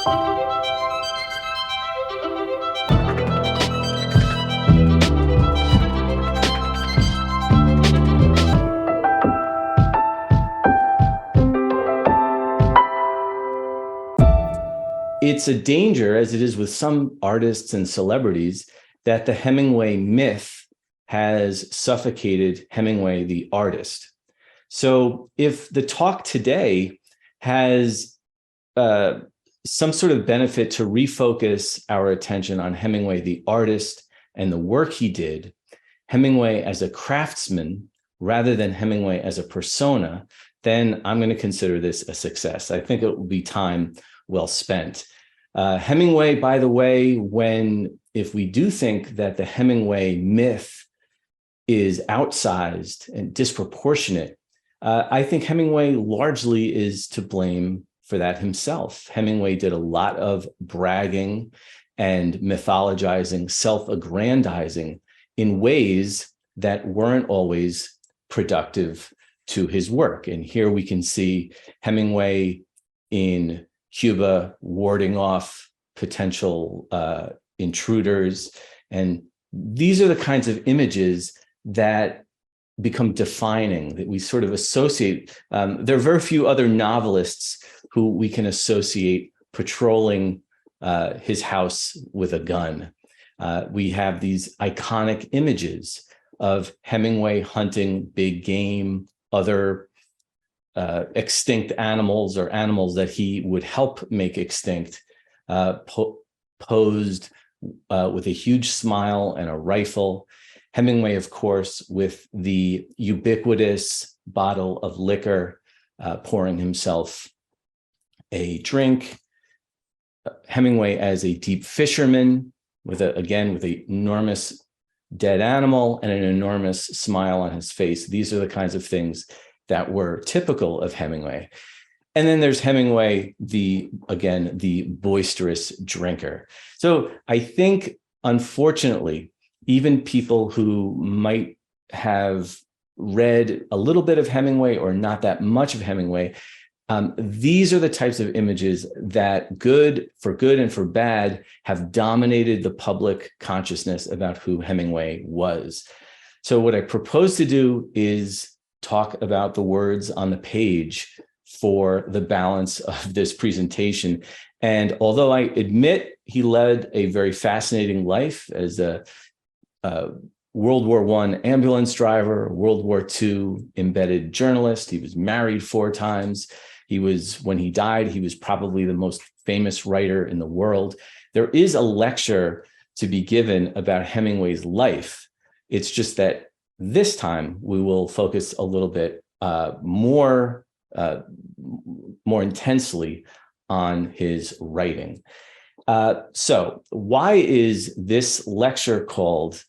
It's a danger, as it is with some artists and celebrities, that the Hemingway myth has suffocated Hemingway, the artist. So if the talk today has some sort of benefit to refocus our attention on Hemingway, the artist, and the work he did, Hemingway as a craftsman, rather than Hemingway as a persona, then I'm going to consider this a success. I think it will be time well spent. Hemingway, by the way, if we do think that the Hemingway myth is outsized and disproportionate, I think Hemingway largely is to blame for that himself. Hemingway did a lot of bragging and mythologizing, self-aggrandizing in ways that weren't always productive to his work. And here we can see Hemingway in Cuba warding off potential intruders. And these are the kinds of images that become defining, that we sort of associate. There are very few other novelists who we can associate patrolling his house with a gun. We have these iconic images of Hemingway hunting big game, other extinct animals or animals that he would help make extinct, posed with a huge smile and a rifle. Hemingway, of course, with the ubiquitous bottle of liquor, pouring himself a drink. Hemingway as a deep fisherman, with an enormous dead animal and an enormous smile on his face. These are the kinds of things that were typical of Hemingway. And then there's Hemingway, the boisterous drinker. So I think, unfortunately, even people who might have read a little bit of Hemingway or not that much of Hemingway, these are the types of images that, for good and for bad, have dominated the public consciousness about who Hemingway was. So what I propose to do is talk about the words on the page for the balance of this presentation. And although I admit he led a very fascinating life as a World War I ambulance driver, World War II embedded journalist, he was married 4 times. When he died, he was probably the most famous writer in the world. There is a lecture to be given about Hemingway's life. It's just that this time we will focus a little bit more intensely on his writing. So why is this lecture called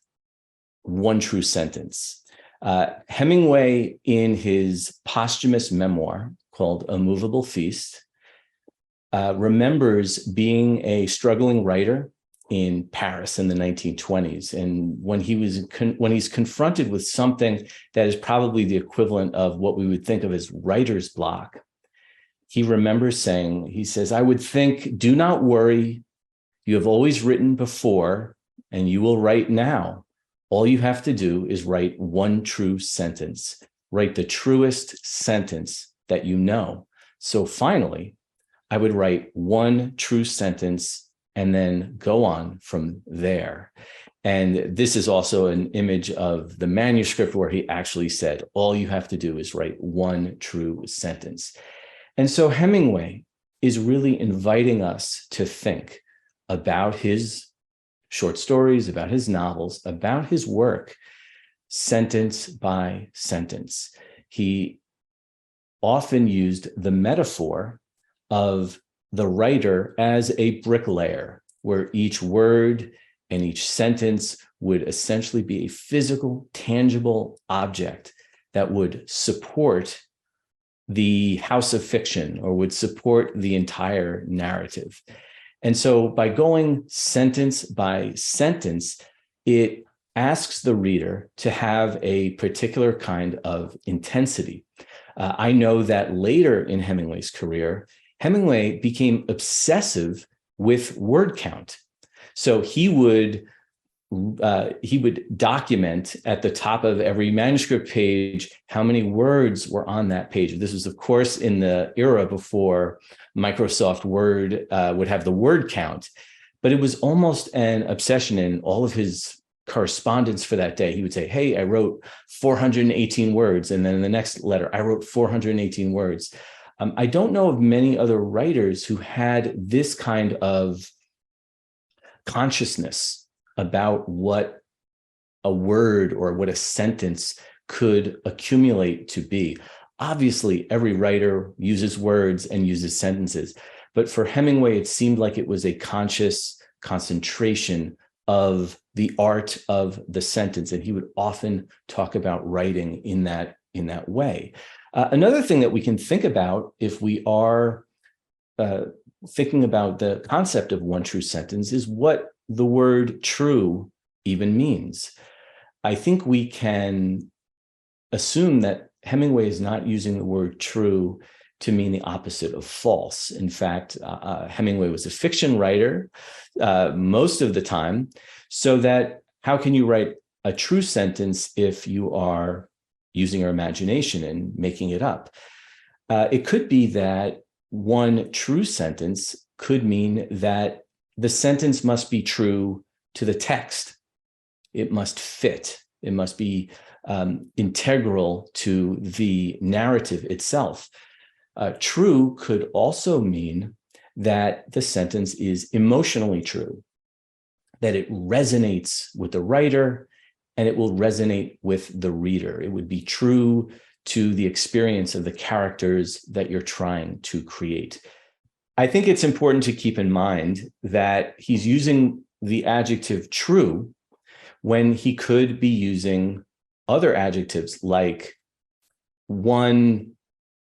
One True Sentence? Hemingway, in his posthumous memoir called A Movable Feast, remembers being a struggling writer in Paris in the 1920s. And when he's confronted with something that is probably the equivalent of what we would think of as writer's block, he remembers saying, he says, "I would think, do not worry. You have always written before, and you will write now. All you have to do is write one true sentence. Write the truest sentence that you know. So finally, I would write one true sentence and then go on from there." And this is also an image of the manuscript where he actually said, all you have to do is write one true sentence. And so Hemingway is really inviting us to think about his short stories, about his novels, about his work, sentence by sentence. He often used the metaphor of the writer as a bricklayer, where each word and each sentence would essentially be a physical, tangible object that would support the house of fiction or would support the entire narrative. And so by going sentence by sentence, it asks the reader to have a particular kind of intensity. I know that later in Hemingway's career, Hemingway became obsessive with word count. So he would document at the top of every manuscript page how many words were on that page. This was, of course, in the era before Microsoft Word would have the word count, but it was almost an obsession in all of his correspondence for that day. He would say, hey, I wrote 418 words. And then in the next letter, I wrote 418 words. I don't know of many other writers who had this kind of consciousness about what a word or what a sentence could accumulate to be. Obviously, every writer uses words and uses sentences, but for Hemingway, it seemed like it was a conscious concentration of the art of the sentence, and he would often talk about writing in that way. Another thing that we can think about if we are thinking about the concept of one true sentence is what the word true even means. I think we can assume that Hemingway is not using the word true to mean the opposite of false. In fact, Hemingway was a fiction writer most of the time, so that how can you write a true sentence if you are using your imagination and making it up? It could be that one true sentence could mean that the sentence must be true to the text. It must fit. It must be integral to the narrative itself. True could also mean that the sentence is emotionally true, that it resonates with the writer and it will resonate with the reader. It would be true to the experience of the characters that you're trying to create. I think it's important to keep in mind that he's using the adjective true when he could be using other adjectives like one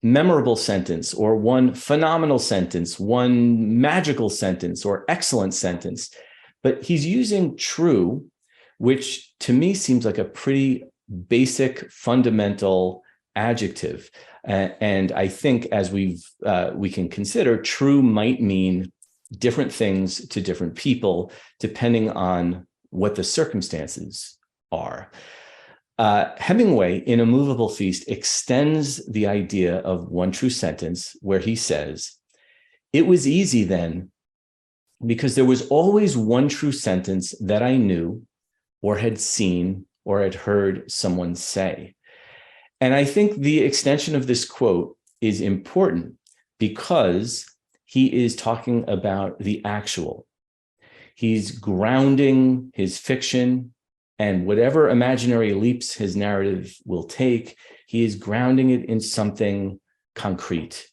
memorable sentence or one phenomenal sentence, one magical sentence or excellent sentence. But he's using true, which to me seems like a pretty basic, fundamental adjective. And I think as we can consider, true might mean different things to different people, depending on what the circumstances are. Hemingway, in A Movable Feast, extends the idea of one true sentence where he says, "It was easy then, because there was always one true sentence that I knew or had seen or had heard someone say." And I think the extension of this quote is important because he is talking about the actual. He's grounding his fiction, and whatever imaginary leaps his narrative will take, he is grounding it in something concrete.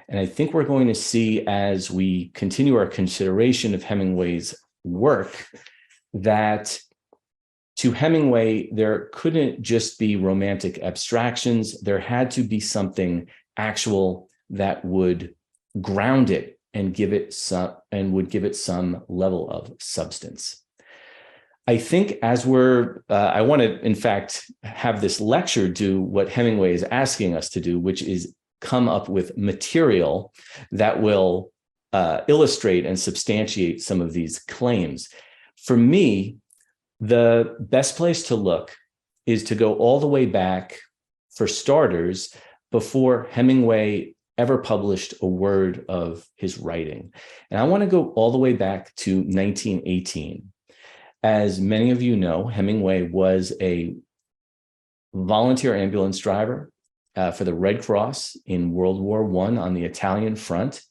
And I think we're going to see, as we continue our consideration of Hemingway's work, that to Hemingway, there couldn't just be romantic abstractions. There had to be something actual that would ground it and would give it some level of substance. I think as I want to, in fact, have this lecture do what Hemingway is asking us to do, which is come up with material that will illustrate and substantiate some of these claims. For me, the best place to look is to go all the way back, for starters, before Hemingway ever published a word of his writing. And I want to go all the way back to 1918. As many of you know, Hemingway was a volunteer ambulance driver for the Red Cross in World War I on the Italian front.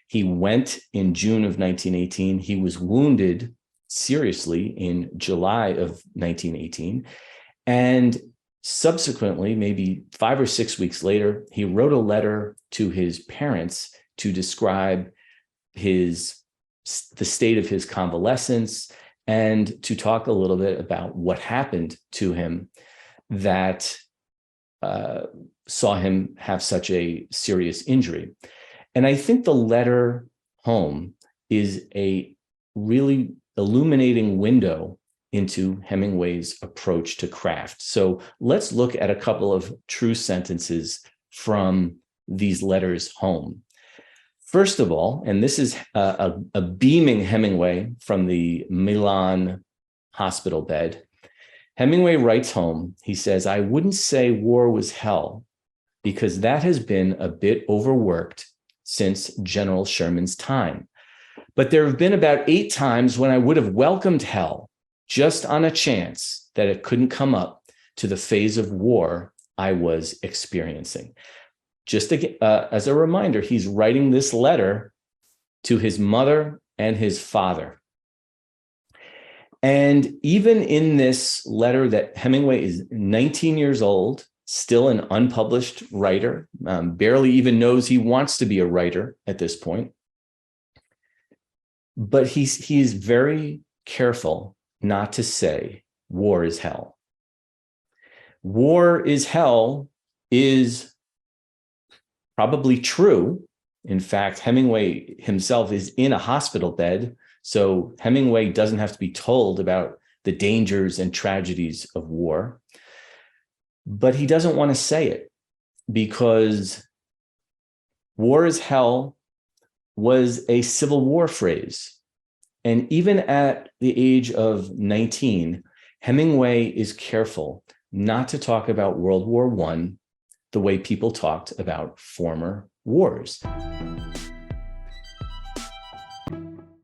He went in June of 1918. He was wounded seriously in July of 1918. And subsequently, maybe 5 or 6 weeks later, he wrote a letter to his parents to describe the state of his convalescence and to talk a little bit about what happened to him that saw him have such a serious injury. And I think the letter home is a really illuminating window into Hemingway's approach to craft. So let's look at a couple of true sentences from these letters home. First of all, and this is a beaming Hemingway from the Milan hospital bed, Hemingway writes home, he says, "I wouldn't say war was hell because that has been a bit overworked since General Sherman's time. But there have been about 8 times when I would have welcomed hell just on a chance that it couldn't come up to the phase of war I was experiencing." Just as a reminder, he's writing this letter to his mother and his father. And even in this letter that Hemingway is 19 years old, still an unpublished writer, barely even knows he wants to be a writer at this point. But he's very careful not to say war is hell. War is hell is probably true. In fact, Hemingway himself is in a hospital bed, so Hemingway doesn't have to be told about the dangers and tragedies of war. But he doesn't want to say it because war is hell was a Civil War phrase. And even at the age of 19, Hemingway is careful not to talk about World War I the way people talked about former wars.